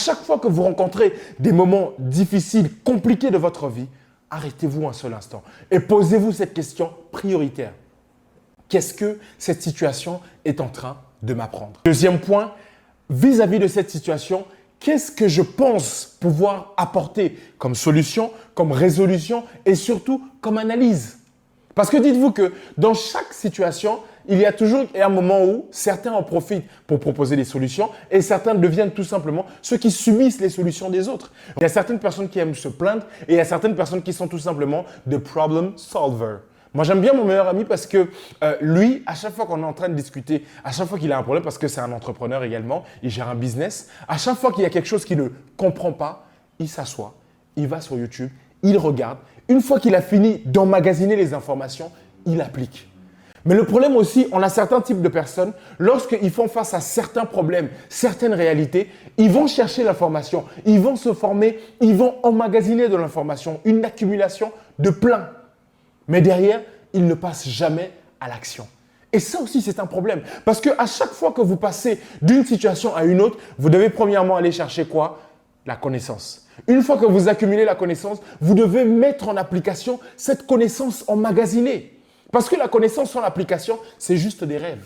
chaque fois que vous rencontrez des moments difficiles, compliqués de votre vie, arrêtez-vous un seul instant et posez-vous cette question prioritaire. Qu'est-ce que cette situation est en train de m'apprendre? Deuxième point, vis-à-vis de cette situation, qu'est-ce que je pense pouvoir apporter comme solution, comme résolution et surtout comme analyse? Parce que dites-vous que dans chaque situation, il y a toujours un moment où certains en profitent pour proposer des solutions et certains deviennent tout simplement ceux qui subissent les solutions des autres. Il y a certaines personnes qui aiment se plaindre et il y a certaines personnes qui sont tout simplement des problem solvers. Moi, j'aime bien mon meilleur ami parce que lui, à chaque fois qu'on est en train de discuter, à chaque fois qu'il a un problème, parce que c'est un entrepreneur également, il gère un business, à chaque fois qu'il y a quelque chose qu'il ne comprend pas, il s'assoit, il va sur YouTube, il regarde. Une fois qu'il a fini d'emmagasiner les informations, il applique. Mais le problème aussi, on a certains types de personnes, lorsqu'ils font face à certains problèmes, certaines réalités, ils vont chercher l'information, ils vont se former, ils vont emmagasiner de l'information, une accumulation de plein. Mais derrière, ils ne passent jamais à l'action. Et ça aussi, c'est un problème. Parce qu'à chaque fois que vous passez d'une situation à une autre, vous devez premièrement aller chercher quoi? La connaissance. Une fois que vous accumulez la connaissance, vous devez mettre en application cette connaissance emmagasinée. Parce que la connaissance sans l'application, c'est juste des rêves.